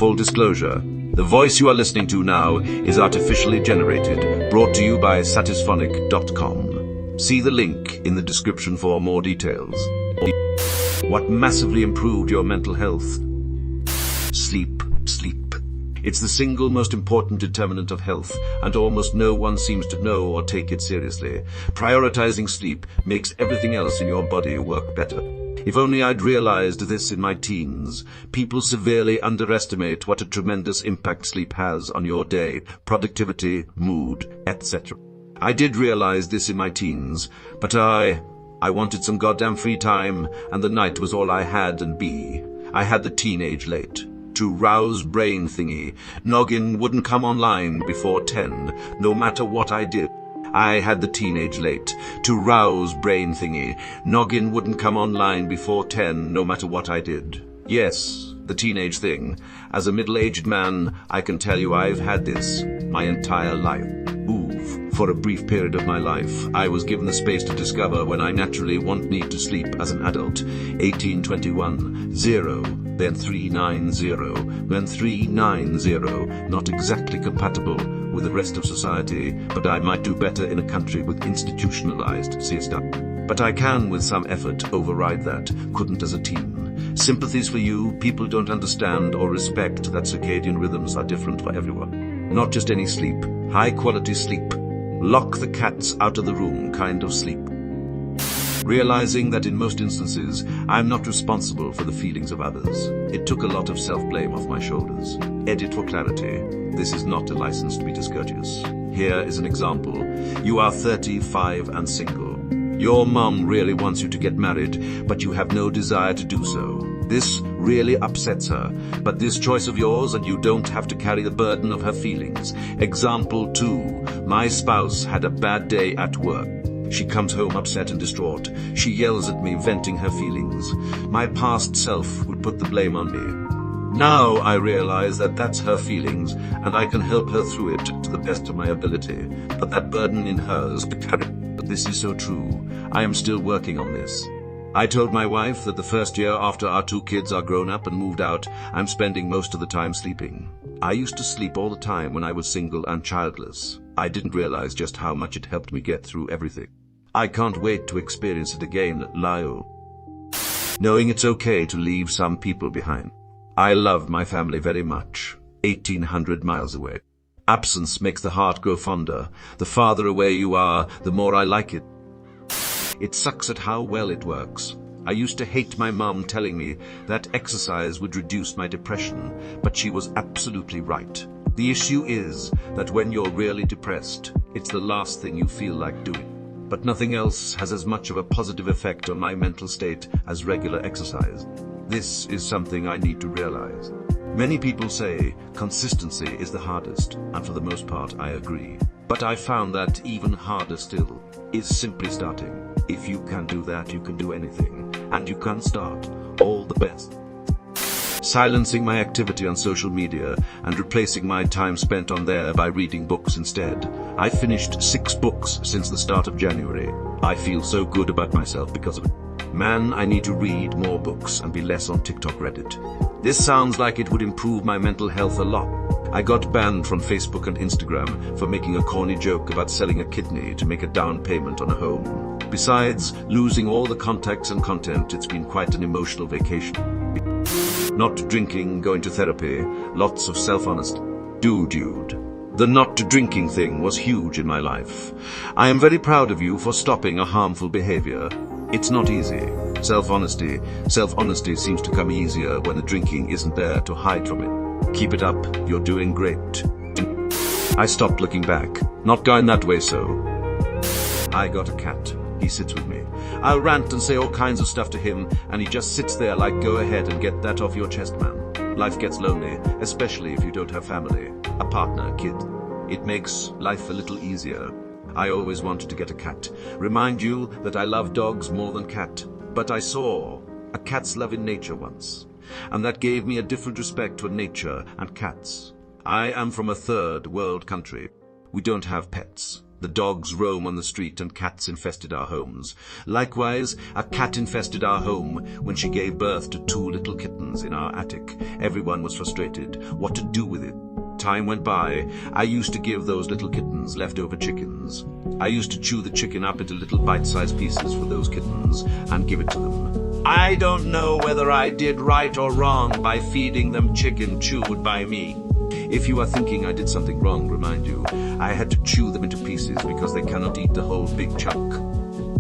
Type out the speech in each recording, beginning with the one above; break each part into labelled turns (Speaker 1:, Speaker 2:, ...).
Speaker 1: Full disclosure, the voice you are listening to now is artificially generated, brought to you by satisphonic.com. See the link in the description for more details. What massively improved your mental health? Sleep. It's the single most important determinant of health, and almost no one seems to know or take it seriously. Prioritizing sleep makes everything else in your body work better. If only I'd realized this in my teens. People severely underestimate what a tremendous impact sleep has on your day, productivity, mood, etc. I did realize this in my teens, but I wanted some goddamn free time, and the night was all I had, and I had the teenage late. To rouse brain thingy, noggin wouldn't come online before 10, no matter what I did. I had the teenage late. To rouse brain thingy, noggin wouldn't come online before 10, no matter what I did. Yes, the teenage thing. As a middle-aged man, I can tell you I've had this my entire life. For a brief period of my life, I was given the space to discover when I naturally won't need to sleep as an adult. 1821, 0, then 390, then 390, not exactly compatible with the rest of society, but I might do better in a country with institutionalized siesta. But I can, with some effort, override that. Couldn't as a teen. Sympathies for you. People don't understand or respect that circadian rhythms are different for everyone. Not just any sleep. High-quality sleep. Lock the cats out of the room kind of sleep. Realizing that in most instances, I'm not responsible for the feelings of others. It took a lot of self-blame off my shoulders. Edit for clarity. This is not a license to be discourteous. Here is an example. You are 35 and single. Your mom really wants you to get married, but you have no desire to do so. This really upsets her, but this choice of yours, and you don't have to carry the burden of her feelings. Example 2. My spouse had a bad day at work. She comes home upset and distraught. She yells at me, venting her feelings. My past self would put the blame on me. Now I realize that that's her feelings, and I can help her through it to the best of my ability, but that burden in hers to carry. This is so true. I am still working on this. I told my wife that the first year after our 2 kids are grown up and moved out, I'm spending most of the time sleeping. I used to sleep all the time when I was single and childless. I didn't realize just how much it helped me get through everything. I can't wait to experience it again at Lyle. Knowing it's okay to leave some people behind. I love my family very much. 1,800 miles away. Absence makes the heart grow fonder. The farther away you are, the more I like it. It sucks at how well it works. I used to hate my mom telling me that exercise would reduce my depression, but she was absolutely right. The issue is that when you're really depressed, it's the last thing you feel like doing. But nothing else has as much of a positive effect on my mental state as regular exercise. This is something I need to realize. Many people say consistency is the hardest, and for the most part I agree. But I found that even harder still is simply starting. If you can do that, you can do anything, and you can start. All the best. Silencing my activity on social media and replacing my time spent on there by reading books instead. I finished 6 books since the start of January. I feel so good about myself because of it. Man, I need to read more books and be less on TikTok Reddit. This sounds like it would improve my mental health a lot. I got banned from Facebook and Instagram for making a corny joke about selling a kidney to make a down payment on a home. Besides losing all the contacts and content, it's been quite an emotional vacation. Not drinking, going to therapy, lots of self-honesty. Dude. The not drinking thing was huge in my life. I am very proud of you for stopping a harmful behavior. It's not easy. Self-honesty seems to come easier when the drinking isn't there to hide from it. Keep it up, you're doing great. I stopped looking back. Not going that way, so. I got a cat. He sits with me. I'll rant and say all kinds of stuff to him, and he just sits there like, go ahead and get that off your chest, man. Life gets lonely, especially if you don't have family, a partner, kid. It makes life a little easier. I always wanted to get a cat. Remind you that I love dogs more than cat. But I saw a cat's love in nature once, and that gave me a different respect for nature and cats. I am from a third world country. We don't have pets. The dogs roam on the street and cats infested our homes. Likewise, a cat infested our home when she gave birth to 2 little kittens in our attic. Everyone was frustrated. What to do with it? Time went by. I used to give those little kittens leftover chickens. I used to chew the chicken up into little bite-sized pieces for those kittens and give it to them. I don't know whether I did right or wrong by feeding them chicken chewed by me. If you are thinking I did something wrong, remind you, I had to chew them into pieces because they cannot eat the whole big chunk.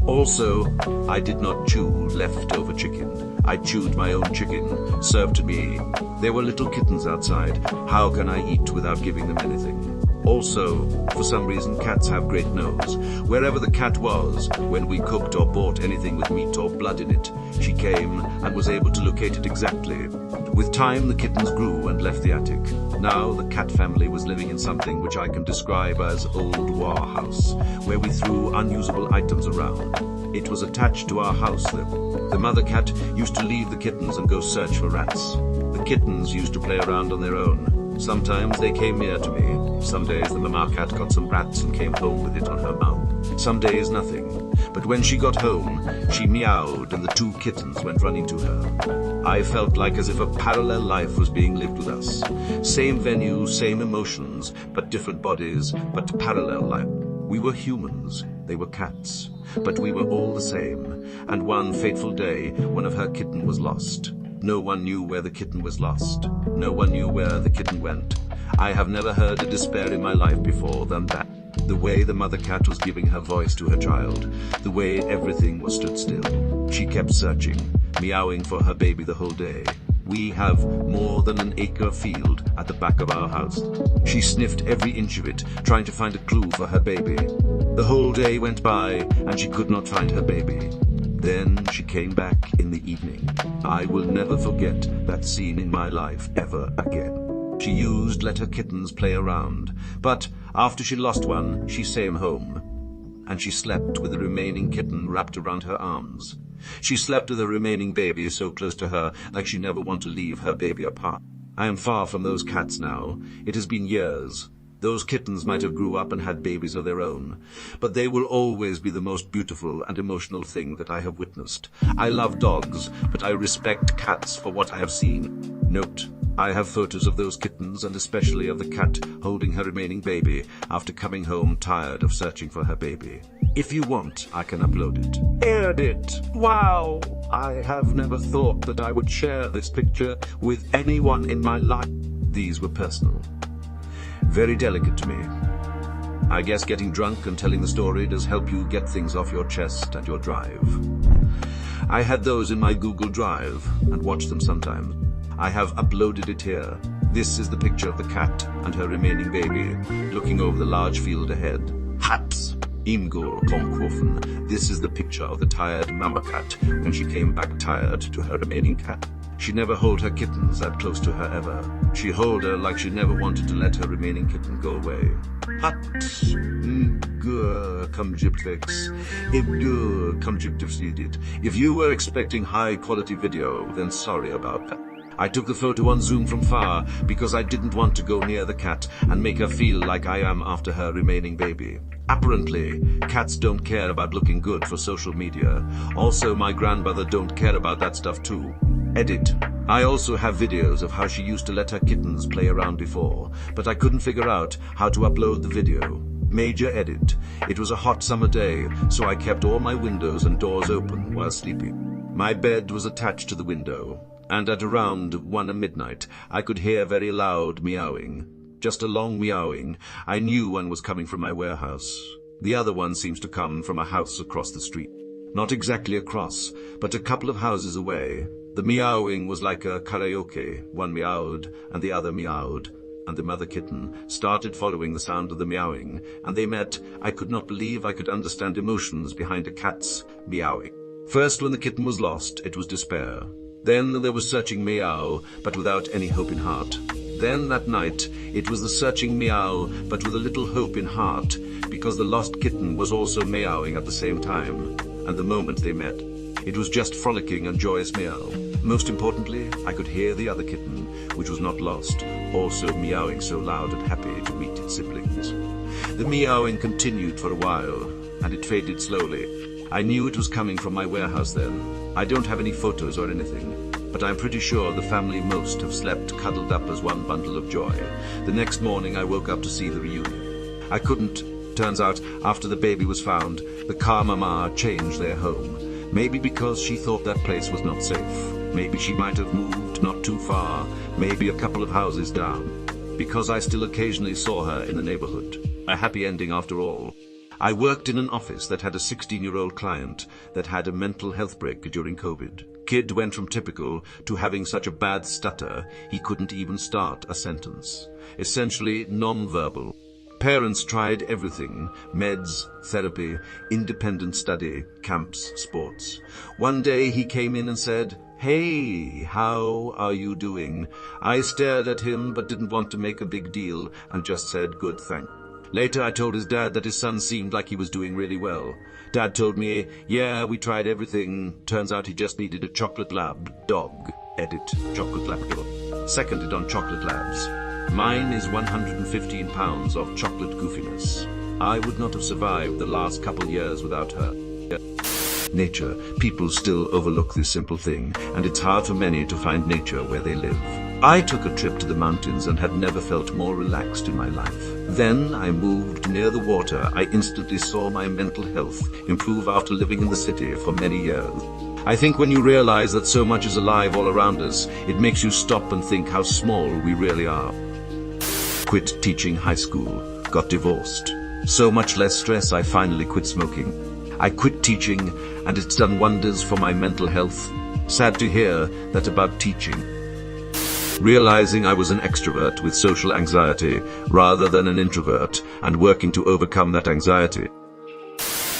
Speaker 1: Also, I did not chew leftover chicken. I chewed my own chicken, served to me. There were little kittens outside. How can I eat without giving them anything? Also, for some reason, cats have great nose. Wherever the cat was, when we cooked or bought anything with meat or blood in it, she came and was able to locate it exactly. With time, the kittens grew and left the attic. Now, the cat family was living in something which I can describe as old war house, where we threw unusable items around. It was attached to our house, though. The mother cat used to leave the kittens and go search for rats. The kittens used to play around on their own. Sometimes they came near to me. Some days the mama cat got some rats and came home with it on her mouth. Some days nothing. But when she got home, she meowed and the 2 kittens went running to her. I felt like as if a parallel life was being lived with us. Same venue, same emotions, but different bodies, but parallel life. We were humans, they were cats, but we were all the same. And one fateful day, one of her kitten was lost. No one knew where the kitten was lost. No one knew where the kitten went. I have never heard a despair in my life before than that. The way the mother cat was giving her voice to her child. The way everything was stood still. She kept searching, meowing for her baby the whole day. We have more than an acre field at the back of our house. She sniffed every inch of it, trying to find a clue for her baby. The whole day went by and she could not find her baby. Then she came back in the evening. I will never forget that scene in my life ever again. She let her kittens play around, but after she lost one, she came home. And she slept with the remaining kitten wrapped around her arms. She slept with the remaining baby so close to her, like she never wanted to leave her baby apart. I am far from those cats now. It has been years. Those kittens might have grew up and had babies of their own, but they will always be the most beautiful and emotional thing that I have witnessed. I love dogs, but I respect cats for what I have seen. Note, I have photos of those kittens and especially of the cat holding her remaining baby after coming home tired of searching for her baby. If you want, I can upload it. Edit! Wow! I have never thought that I would share this picture with anyone in my life. These were personal. Very delicate to me. I guess getting drunk and telling the story does help you get things off your chest and your drive. I had those in my Google Drive and watch them sometimes. I have uploaded it here. This is the picture of the cat and her remaining baby, looking over the large field ahead. Haps! Imgur Konkwofen. This is the picture of the tired mama cat when she came back tired to her remaining cat. She never hold her kittens that close to her ever. She hold her like she never wanted to let her remaining kitten go away. Hat, If you were expecting high quality video, then sorry about that. I took the photo on Zoom from far because I didn't want to go near the cat and make her feel like I am after her remaining baby. Apparently, cats don't care about looking good for social media. Also, my grandmother don't care about that stuff too. Edit. I also have videos of how she used to let her kittens play around before, but I couldn't figure out how to upload the video. Major edit. It was a hot summer day, so I kept all my windows and doors open while sleeping. My bed was attached to the window, and at around 1 at midnight, I could hear very loud meowing. Just a long meowing. I knew one was coming from my warehouse. The other one seems to come from a house across the street. Not exactly across, but a couple of houses away. The meowing was like a karaoke. One meowed, and the other meowed, and the mother kitten started following the sound of the meowing, and they met. I could not believe I could understand emotions behind a cat's meowing. First, when the kitten was lost, it was despair. Then there was searching meow, but without any hope in heart. Then that night, it was the searching meow, but with a little hope in heart, because the lost kitten was also meowing at the same time. And the moment they met, it was just frolicking and joyous meow. Most importantly, I could hear the other kitten, which was not lost, also meowing so loud and happy to meet its siblings. The meowing continued for a while, and it faded slowly. I knew it was coming from my warehouse then. I don't have any photos or anything, but I'm pretty sure the family most have slept cuddled up as one bundle of joy. The next morning I woke up to see the reunion. I couldn't. Turns out, after the baby was found, the car mama changed their home. Maybe because she thought that place was not safe. Maybe she might have moved not too far, maybe a couple of houses down. Because I still occasionally saw her in the neighborhood. A happy ending after all. I worked in an office that had a 16-year-old client that had a mental health break during COVID. Kid went from typical to having such a bad stutter he couldn't even start a sentence. Essentially non-verbal. Parents tried everything: meds, therapy, independent study, camps, sports. One day he came in and said, "Hey, how are you doing?" I stared at him but didn't want to make a big deal and just said, "Good, thanks." Later I told his dad that his son seemed like he was doing really well. Dad told me, "Yeah, we tried everything. Turns out he just needed a chocolate lab dog." Edit, chocolate lab dog. Seconded on chocolate labs. Mine is 115 pounds of chocolate goofiness. I would not have survived the last couple years without her. Nature. People still overlook this simple thing, and it's hard for many to find nature where they live. I took a trip to the mountains and had never felt more relaxed in my life. Then I moved near the water. I instantly saw my mental health improve after living in the city for many years. I think when you realize that so much is alive all around us, it makes you stop and think how small we really are. Quit teaching high school. Got divorced. So much less stress, I finally quit smoking. I quit teaching, and it's done wonders for my mental health. Sad to hear that about teaching. Realizing I was an extrovert with social anxiety rather than an introvert, and working to overcome that anxiety.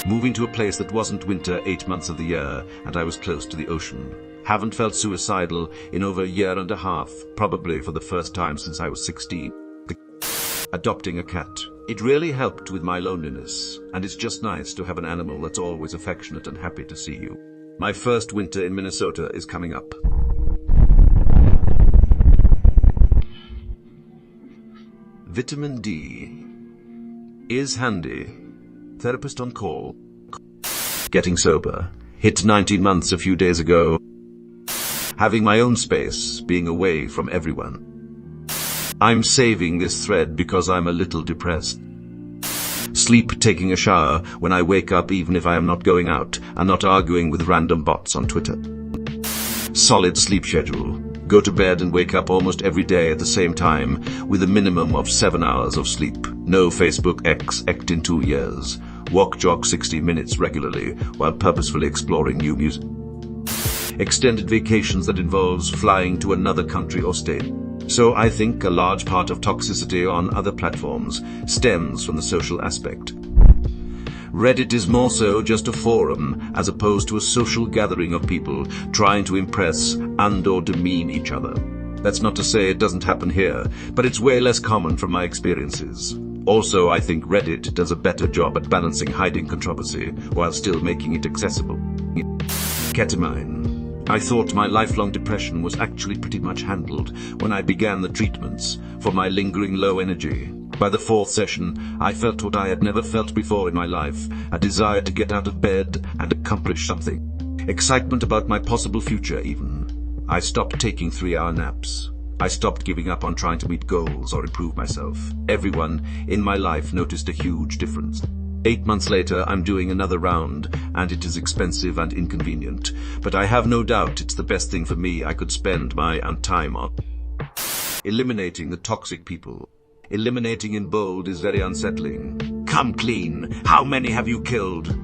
Speaker 1: Moving to a place that wasn't winter 8 months of the year, and I was close to the ocean. Haven't felt suicidal in over a year and a half, probably for the first time since I was 16. Adopting a cat. It really helped with my loneliness, and it's just nice to have an animal that's always affectionate and happy to see you. My first winter in Minnesota is coming up. Vitamin D is handy. Therapist on call. Getting sober. Hit 19 months a few days ago. Having my own space, being away from everyone. I'm saving this thread because I'm a little depressed. Sleep, taking a shower when I wake up even if I am not going out, and not arguing with random bots on Twitter. Solid sleep schedule. Go to bed and wake up almost every day at the same time with a minimum of 7 hours of sleep. No Facebook X in 2 years. Walk jog 60 minutes regularly while purposefully exploring new music. Extended vacations that involves flying to another country or state. So I think a large part of toxicity on other platforms stems from the social aspect. Reddit is more so just a forum as opposed to a social gathering of people trying to impress and/or demean each other. That's not to say it doesn't happen here, but it's way less common from my experiences. Also, I think Reddit does a better job at balancing hiding controversy while still making it accessible. Ketamine. I thought my lifelong depression was actually pretty much handled when I began the treatments for my lingering low energy. By the 4th session, I felt what I had never felt before in my life, a desire to get out of bed and accomplish something. Excitement about my possible future even. I stopped taking 3-hour naps. I stopped giving up on trying to meet goals or improve myself. Everyone in my life noticed a huge difference. 8 months later, I'm doing another round, and it is expensive and inconvenient, but I have no doubt it's the best thing for me I could spend my time on. Eliminating the toxic people. Eliminating in bold is very unsettling. Come clean. How many have you killed?